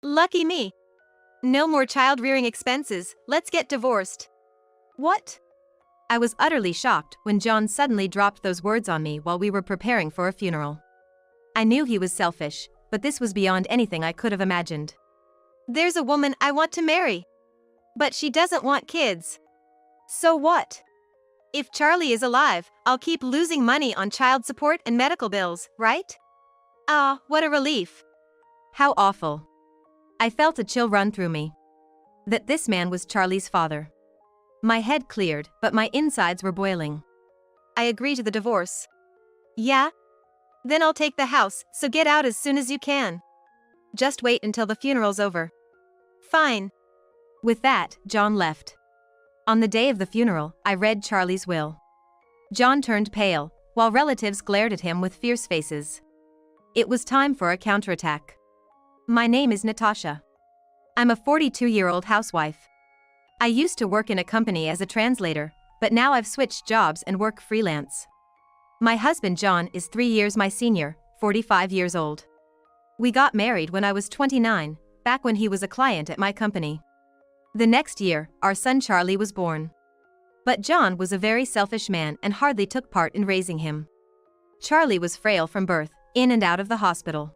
Lucky me. No more child-rearing expenses, let's get divorced. What? I was utterly shocked when John suddenly dropped those words on me while we were preparing for a funeral. I knew he was selfish, but this was beyond anything I could have imagined. There's a woman I want to marry. But she doesn't want kids. So what? If Charlie is alive, I'll keep losing money on child support and medical bills, right? Ah, what a relief. How awful. I felt a chill run through me. That this man was Charlie's father. My head cleared, but my insides were boiling. I agree to the divorce. Yeah? Then I'll take the house, so get out as soon as you can. Just wait until the funeral's over. Fine. With that, John left. On the day of the funeral, I read Charlie's will. John turned pale, while relatives glared at him with fierce faces. It was time for a counterattack. My name is Natasha. I'm a 42-year-old housewife. I used to work in a company as a translator, but now I've switched jobs and work freelance. My husband John is 3 years my senior, 45 years old. We got married when I was 29, back when he was a client at my company. The next year, our son Charlie was born. But John was a very selfish man and hardly took part in raising him. Charlie was frail from birth, in and out of the hospital.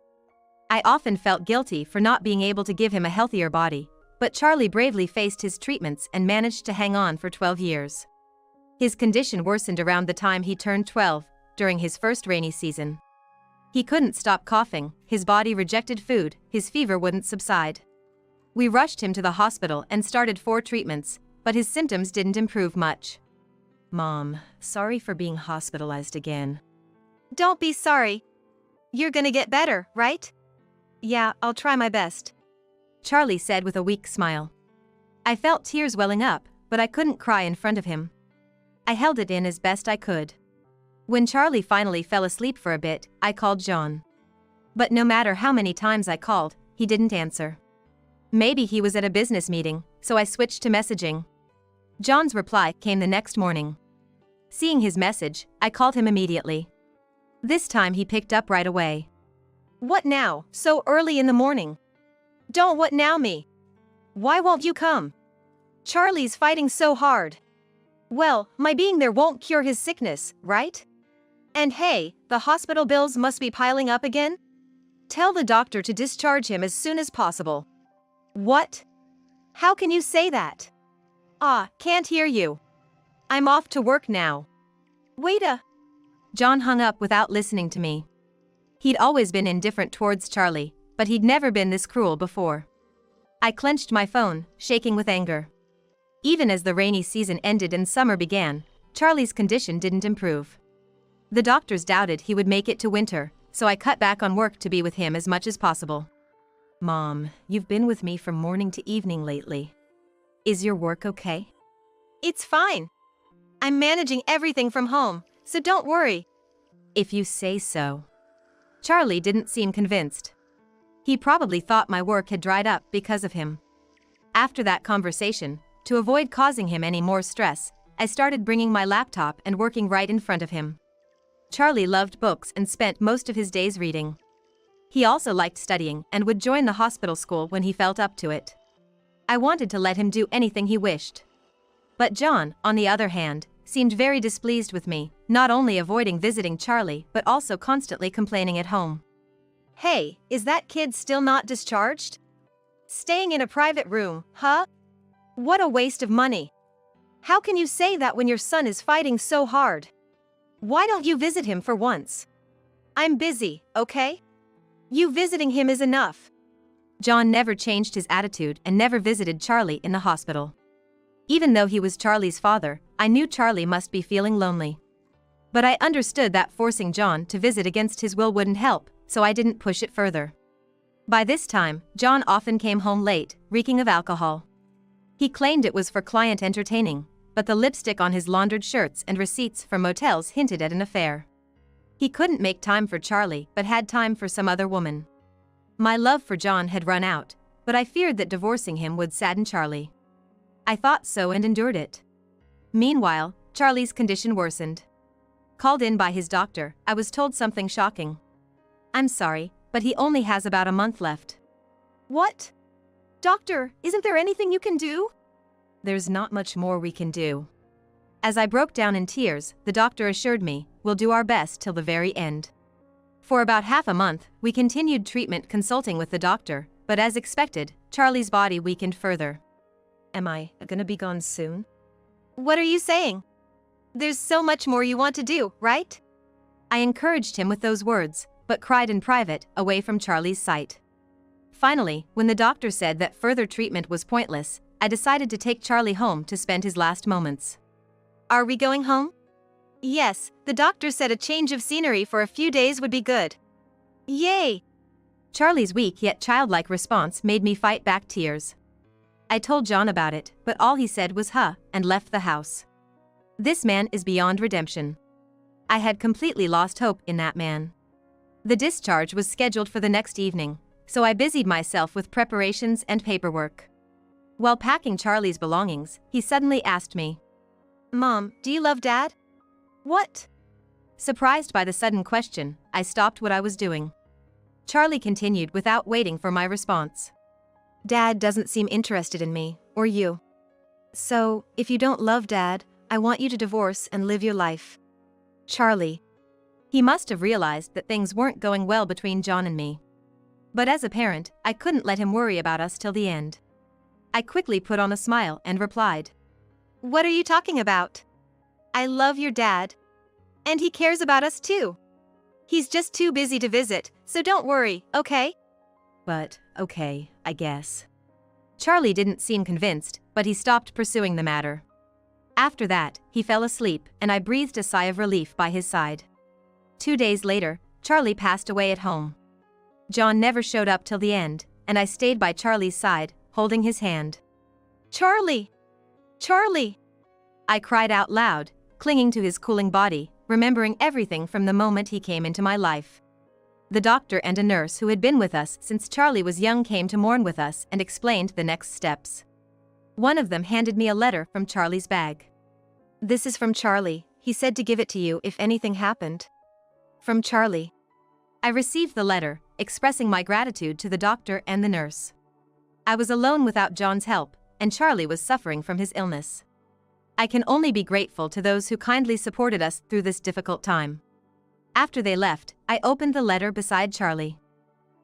I often felt guilty for not being able to give him a healthier body, but Charlie bravely faced his treatments and managed to hang on for 12 years. His condition worsened around the time he turned 12, during his first rainy season. He couldn't stop coughing, his body rejected food, his fever wouldn't subside. We rushed him to the hospital and started 4 treatments, but his symptoms didn't improve much. Mom, sorry for being hospitalized again. Don't be sorry. You're gonna get better, right? Yeah, I'll try my best. Charlie said with a weak smile. I felt tears welling up, but I couldn't cry in front of him. I held it in as best I could. When Charlie finally fell asleep for a bit, I called John. But no matter how many times I called, he didn't answer. Maybe he was at a business meeting, so I switched to messaging. John's reply came the next morning. Seeing his message, I called him immediately. This time he picked up right away. What now, so early in the morning? Don't what now me? Why won't you come? Charlie's fighting so hard. Well, my being there won't cure his sickness, right? And hey, the hospital bills must be piling up again? Tell the doctor to discharge him as soon as possible. What? How can you say that? Ah, can't hear you. I'm off to work now. Wait a... John hung up without listening to me. He'd always been indifferent towards Charlie, but he'd never been this cruel before. I clenched my phone, shaking with anger. Even as the rainy season ended and summer began, Charlie's condition didn't improve. The doctors doubted he would make it to winter, so I cut back on work to be with him as much as possible. Mom, you've been with me from morning to evening lately. Is your work okay? It's fine. I'm managing everything from home, so don't worry. If you say so. Charlie didn't seem convinced. He probably thought my work had dried up because of him. After that conversation, to avoid causing him any more stress, I started bringing my laptop and working right in front of him. Charlie loved books and spent most of his days reading. He also liked studying and would join the hospital school when he felt up to it. I wanted to let him do anything he wished. But John, on the other hand, seemed very displeased with me, not only avoiding visiting Charlie but also constantly complaining at home. Hey, is that kid still not discharged? Staying in a private room, huh? What a waste of money. How can you say that when your son is fighting so hard? Why don't you visit him for once? I'm busy, okay? You visiting him is enough. John never changed his attitude and never visited Charlie in the hospital. Even though he was Charlie's father, I knew Charlie must be feeling lonely. But I understood that forcing John to visit against his will wouldn't help, so I didn't push it further. By this time, John often came home late, reeking of alcohol. He claimed it was for client entertaining, but the lipstick on his laundered shirts and receipts from motels hinted at an affair. He couldn't make time for Charlie but had time for some other woman. My love for John had run out, but I feared that divorcing him would sadden Charlie. I thought so and endured it. Meanwhile, Charlie's condition worsened. Called in by his doctor, I was told something shocking. I'm sorry, but he only has about a month left. What? Doctor, isn't there anything you can do? There's not much more we can do. As I broke down in tears, the doctor assured me, we'll do our best till the very end. For about half a month, we continued treatment consulting with the doctor, but as expected, Charlie's body weakened further. Am I gonna be gone soon? What are you saying? There's so much more you want to do, right? I encouraged him with those words, but cried in private, away from Charlie's sight. Finally, when the doctor said that further treatment was pointless, I decided to take Charlie home to spend his last moments. Are we going home? Yes, the doctor said a change of scenery for a few days would be good. Yay! Charlie's weak yet childlike response made me fight back tears. I told John about it, but all he said was huh, and left the house. This man is beyond redemption. I had completely lost hope in that man. The discharge was scheduled for the next evening, so I busied myself with preparations and paperwork. While packing Charlie's belongings, he suddenly asked me, "Mom, do you love Dad?" What? Surprised by the sudden question, I stopped what I was doing. Charlie continued without waiting for my response. "Dad doesn't seem interested in me, or you. So, if you don't love Dad, I want you to divorce and live your life." Charlie. He must have realized that things weren't going well between John and me. But as a parent, I couldn't let him worry about us till the end. I quickly put on a smile and replied, "What are you talking about? I love your dad. And he cares about us too. He's just too busy to visit, so don't worry, okay?" But, okay, I guess. Charlie didn't seem convinced, but he stopped pursuing the matter. After that, he fell asleep, and I breathed a sigh of relief by his side. 2 days later, Charlie passed away at home. John never showed up till the end, and I stayed by Charlie's side, holding his hand. "Charlie! Charlie!" I cried out loud, clinging to his cooling body, remembering everything from the moment he came into my life. The doctor and a nurse who had been with us since Charlie was young came to mourn with us and explained the next steps. One of them handed me a letter from Charlie's bag. "This is from Charlie. He said to give it to you if anything happened." From Charlie. I received the letter, expressing my gratitude to the doctor and the nurse. I was alone without John's help, and Charlie was suffering from his illness. I can only be grateful to those who kindly supported us through this difficult time. After they left, I opened the letter beside Charlie.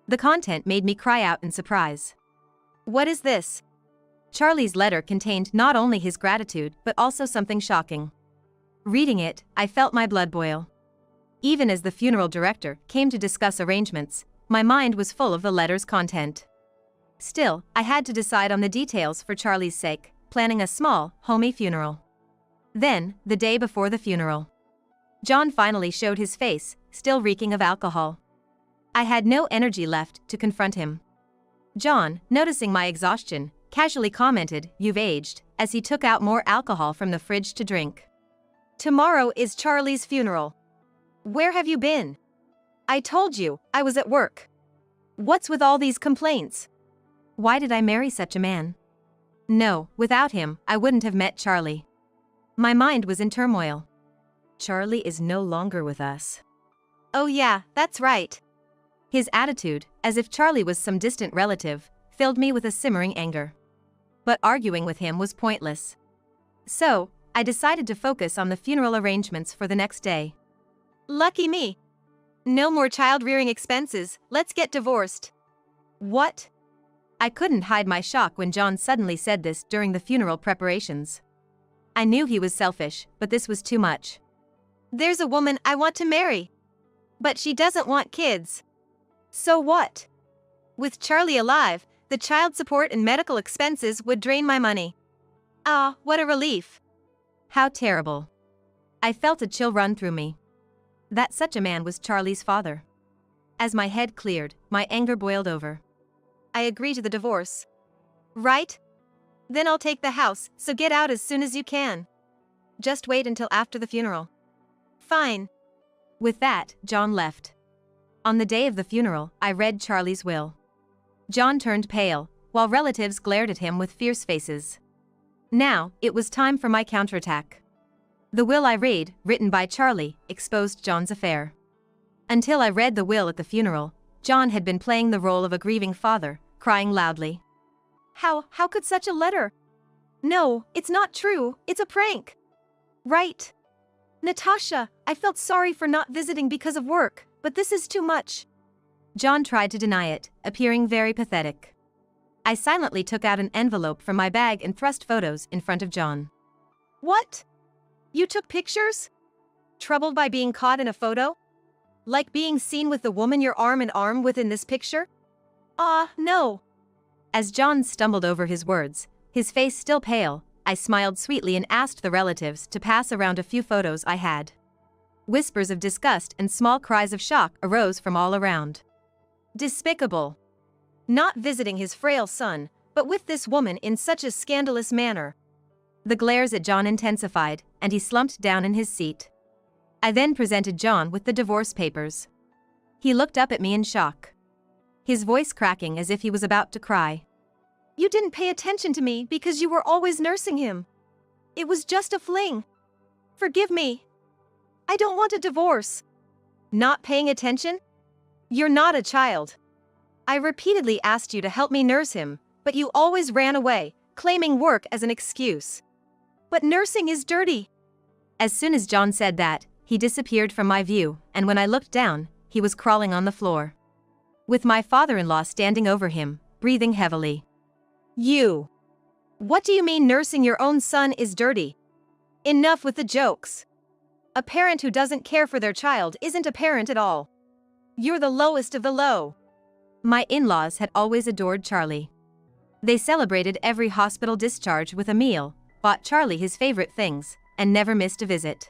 The content made me cry out in surprise. "What is this?" Charlie's letter contained not only his gratitude but also something shocking. Reading it, I felt my blood boil. Even as the funeral director came to discuss arrangements, my mind was full of the letter's content. Still, I had to decide on the details for Charlie's sake, planning a small, homey funeral. Then, the day before the funeral, John finally showed his face, still reeking of alcohol. I had no energy left to confront him. John, noticing my exhaustion, casually commented, "You've aged," as he took out more alcohol from the fridge to drink. "Tomorrow is Charlie's funeral. Where have you been? I told you, I was at work. What's with all these complaints? Why did I marry such a man? No, without him, I wouldn't have met Charlie." My mind was in turmoil. Charlie is no longer with us. Oh yeah, that's right. His attitude, as if Charlie was some distant relative, filled me with a simmering anger. But arguing with him was pointless. So, I decided to focus on the funeral arrangements for the next day. Lucky me. No more child-rearing expenses, let's get divorced. What? I couldn't hide my shock when John suddenly said this during the funeral preparations. I knew he was selfish, but this was too much. There's a woman I want to marry. But she doesn't want kids. So what? With Charlie alive, the child support and medical expenses would drain my money. Ah, what a relief. How terrible. I felt a chill run through me. That such a man was Charlie's father. As my head cleared, my anger boiled over. I agree to the divorce. Right? Then I'll take the house, so get out as soon as you can. Just wait until after the funeral. Fine. With that, John left. On the day of the funeral, I read Charlie's will. John turned pale, while relatives glared at him with fierce faces. Now, it was time for my counterattack. The will I read, written by Charlie, exposed John's affair. Until I read the will at the funeral, John had been playing the role of a grieving father, crying loudly. How could such a letter? No, it's not true, it's a prank. Right. Natasha, I felt sorry for not visiting because of work, but this is too much. John tried to deny it, appearing very pathetic. I silently took out an envelope from my bag and thrust photos in front of John. What? You took pictures? Troubled by being caught in a photo? Like being seen with the woman you're arm in arm with in this picture? No. As John stumbled over his words, his face still pale, I smiled sweetly and asked the relatives to pass around a few photos I had. Whispers of disgust and small cries of shock arose from all around. Despicable. Not visiting his frail son, but with this woman in such a scandalous manner. The glares at John intensified, and he slumped down in his seat. I then presented John with the divorce papers. He looked up at me in shock, his voice cracking as if he was about to cry. You didn't pay attention to me because you were always nursing him. It was just a fling. Forgive me. I don't want a divorce. Not paying attention? You're not a child. I repeatedly asked you to help me nurse him, but you always ran away, claiming work as an excuse. But nursing is dirty. As soon as John said that, he disappeared from my view, and when I looked down, he was crawling on the floor, with my father-in-law standing over him, breathing heavily. You. What do you mean nursing your own son is dirty? Enough with the jokes. A parent who doesn't care for their child isn't a parent at all. You're the lowest of the low. My in-laws had always adored Charlie. They celebrated every hospital discharge with a meal, bought Charlie his favorite things, and never missed a visit.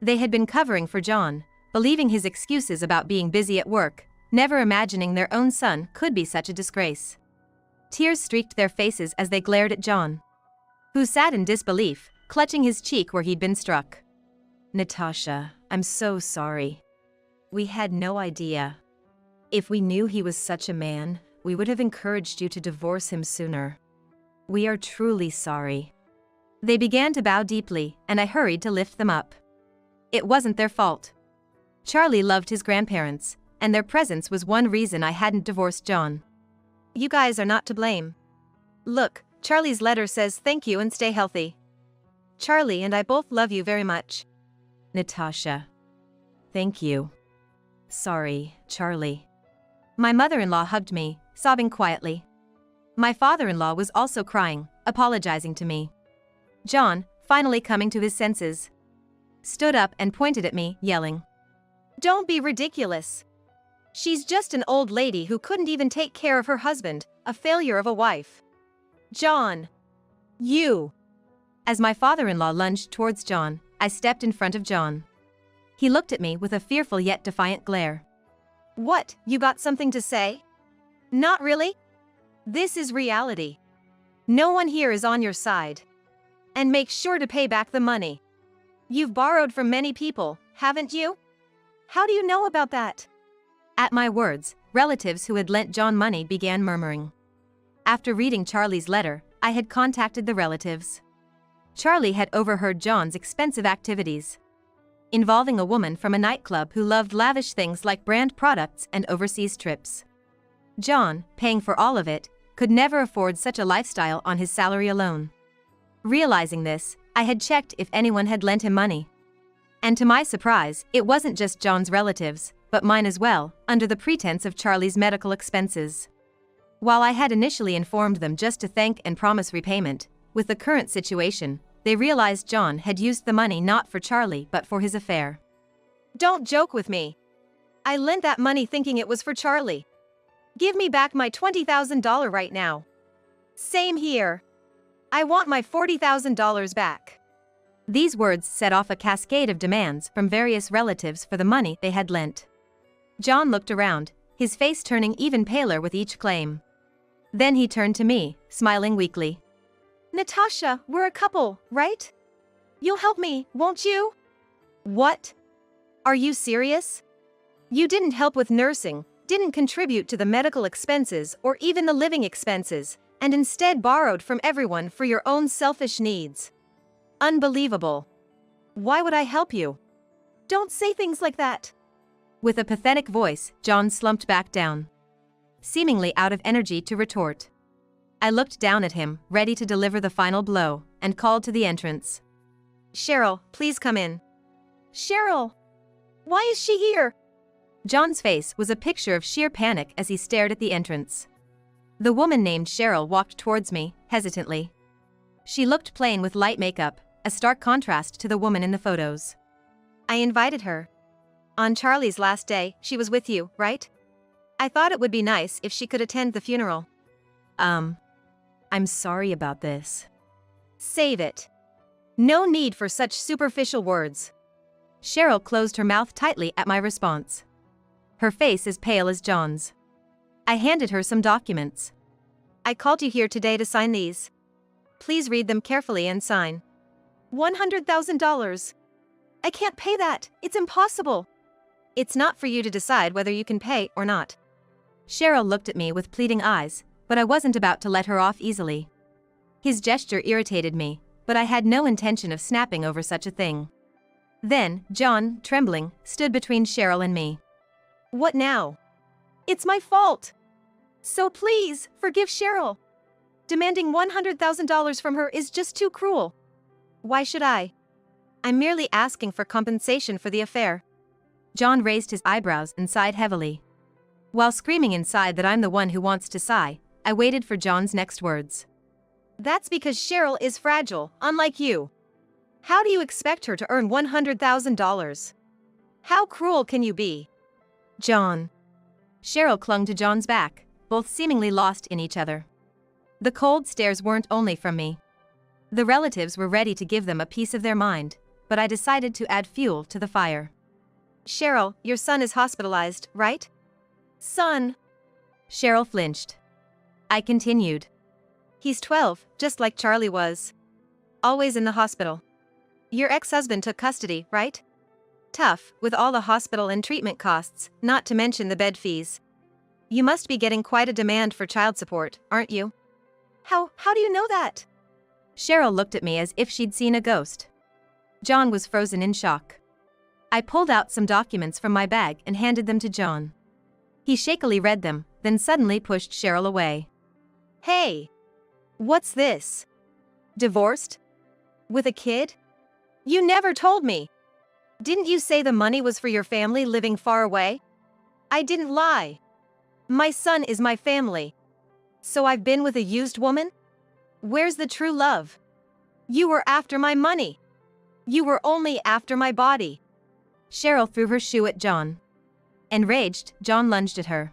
They had been covering for John, believing his excuses about being busy at work, never imagining their own son could be such a disgrace. Tears streaked their faces as they glared at John, who sat in disbelief, clutching his cheek where he'd been struck. Natasha, I'm so sorry. We had no idea. If we knew he was such a man, we would have encouraged you to divorce him sooner. We are truly sorry. They began to bow deeply, and I hurried to lift them up. It wasn't their fault. Charlie loved his grandparents, and their presence was one reason I hadn't divorced John. You guys are not to blame. Look, Charlie's letter says thank you and stay healthy. Charlie and I both love you very much. Natasha. Thank you. Sorry, Charlie. My mother-in-law hugged me, sobbing quietly. My father-in-law was also crying, apologizing to me. John, finally coming to his senses, stood up and pointed at me, yelling, "Don't be ridiculous. She's just an old lady who couldn't even take care of her husband, a failure of a wife. John. You." As my father-in-law lunged towards John, I stepped in front of John. He looked at me with a fearful yet defiant glare. What, you got something to say? Not really? This is reality. No one here is on your side. And make sure to pay back the money. You've borrowed from many people, haven't you? How do you know about that? At my words, relatives who had lent John money began murmuring. After reading Charlie's letter, I had contacted the relatives. Charlie had overheard John's expensive activities, involving a woman from a nightclub who loved lavish things like brand products and overseas trips. John, paying for all of it, could never afford such a lifestyle on his salary alone. Realizing this, I had checked if anyone had lent him money. And to my surprise, it wasn't just John's relatives, but mine as well, under the pretense of Charlie's medical expenses. While I had initially informed them just to thank and promise repayment, with the current situation, they realized John had used the money not for Charlie but for his affair. Don't joke with me. I lent that money thinking it was for Charlie. Give me back my $20,000 right now. Same here. I want my $40,000 back. These words set off a cascade of demands from various relatives for the money they had lent. John looked around, his face turning even paler with each claim. Then he turned to me, smiling weakly. Natasha, we're a couple, right? You'll help me, won't you? What? Are you serious? You didn't help with nursing, didn't contribute to the medical expenses or even the living expenses, and instead borrowed from everyone for your own selfish needs. Unbelievable. Why would I help you? Don't say things like that. With a pathetic voice, John slumped back down, seemingly out of energy to retort. I looked down at him, ready to deliver the final blow, and called to the entrance. Cheryl, please come in. Cheryl! Why is she here? John's face was a picture of sheer panic as he stared at the entrance. The woman named Cheryl walked towards me, hesitantly. She looked plain with light makeup, a stark contrast to the woman in the photos. I invited her. On Charlie's last day, she was with you, right? I thought it would be nice if she could attend the funeral. I'm sorry about this. Save it. No need for such superficial words. Cheryl closed her mouth tightly at my response. Her face as pale as John's. I handed her some documents. I called you here today to sign these. Please read them carefully and sign. $100,000. I can't pay that. It's impossible. It's not for you to decide whether you can pay or not. Cheryl looked at me with pleading eyes, but I wasn't about to let her off easily. His gesture irritated me, but I had no intention of snapping over such a thing. Then, John, trembling, stood between Cheryl and me. What now? It's my fault. So please, forgive Cheryl. Demanding $100,000 from her is just too cruel. Why should I? I'm merely asking for compensation for the affair. John raised his eyebrows and sighed heavily. While screaming inside that I'm the one who wants to sigh, I waited for John's next words. That's because Cheryl is fragile, unlike you. How do you expect her to earn $100,000? How cruel can you be? John. Cheryl clung to John's back, both seemingly lost in each other. The cold stares weren't only from me. The relatives were ready to give them a piece of their mind, but I decided to add fuel to the fire. Cheryl, your son is hospitalized, right? Son. Cheryl flinched. I continued. He's 12, just like Charlie was. Always in the hospital. Your ex-husband took custody, right? Tough, with all the hospital and treatment costs, not to mention the bed fees. You must be getting quite a demand for child support, aren't you? How do you know that? Cheryl looked at me as if she'd seen a ghost. John was frozen in shock. I pulled out some documents from my bag and handed them to John. He shakily read them, then suddenly pushed Cheryl away. Hey! What's this? Divorced? With a kid? You never told me! Didn't you say the money was for your family living far away? I didn't lie. My son is my family. So I've been with a used woman? Where's the true love? You were after my money. You were only after my body. Cheryl threw her shoe at John. Enraged, John lunged at her.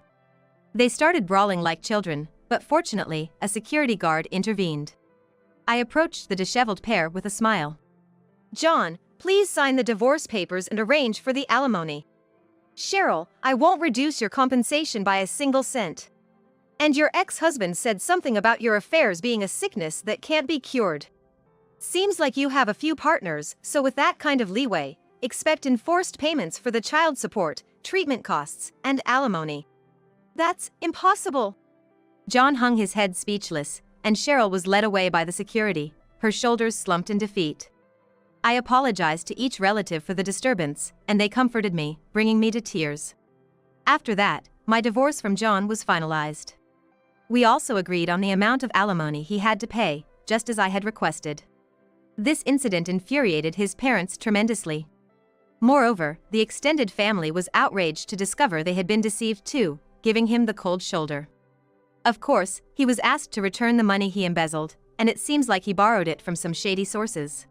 They started brawling like children, but fortunately, a security guard intervened. I approached the disheveled pair with a smile. John, please sign the divorce papers and arrange for the alimony. Cheryl, I won't reduce your compensation by a single cent. And your ex-husband said something about your affairs being a sickness that can't be cured. Seems like you have a few partners, so with that kind of leeway, expect enforced payments for the child support, treatment costs, and alimony. That's impossible. John hung his head speechless, and Cheryl was led away by the security, her shoulders slumped in defeat. I apologized to each relative for the disturbance, and they comforted me, bringing me to tears. After that, my divorce from John was finalized. We also agreed on the amount of alimony he had to pay, just as I had requested. This incident infuriated his parents tremendously. Moreover, the extended family was outraged to discover they had been deceived too, giving him the cold shoulder. Of course, he was asked to return the money he embezzled, and it seems like he borrowed it from some shady sources.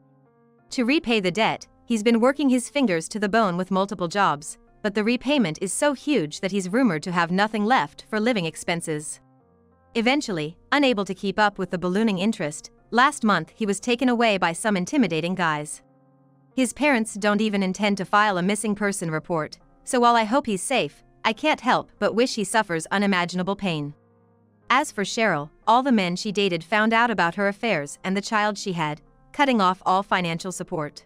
To repay the debt, he's been working his fingers to the bone with multiple jobs, but the repayment is so huge that he's rumored to have nothing left for living expenses. Eventually, unable to keep up with the ballooning interest, last month he was taken away by some intimidating guys. His parents don't even intend to file a missing person report, so while I hope he's safe, I can't help but wish he suffers unimaginable pain. As for Cheryl, all the men she dated found out about her affairs and the child she had, cutting off all financial support.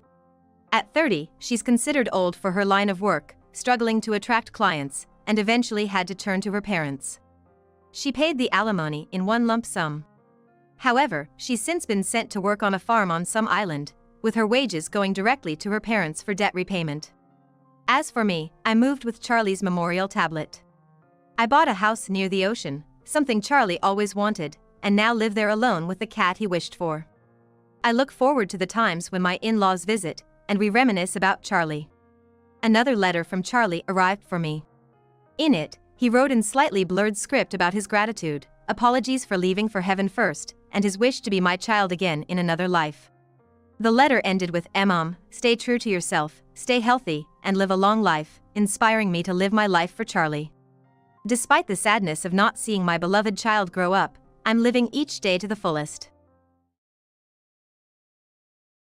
At 30, she's considered old for her line of work, struggling to attract clients, and eventually had to turn to her parents. She paid the alimony in one lump sum. However, she's since been sent to work on a farm on some island, with her wages going directly to her parents for debt repayment. As for me, I moved with Charlie's memorial tablet. I bought a house near the ocean, something Charlie always wanted, and now live there alone with the cat he wished for. I look forward to the times when my in-laws visit, and we reminisce about Charlie. Another letter from Charlie arrived for me. In it, he wrote in slightly blurred script about his gratitude, apologies for leaving for heaven first, and his wish to be my child again in another life. The letter ended with stay true to yourself, stay healthy, and live a long life, inspiring me to live my life for Charlie. Despite the sadness of not seeing my beloved child grow up, I'm living each day to the fullest.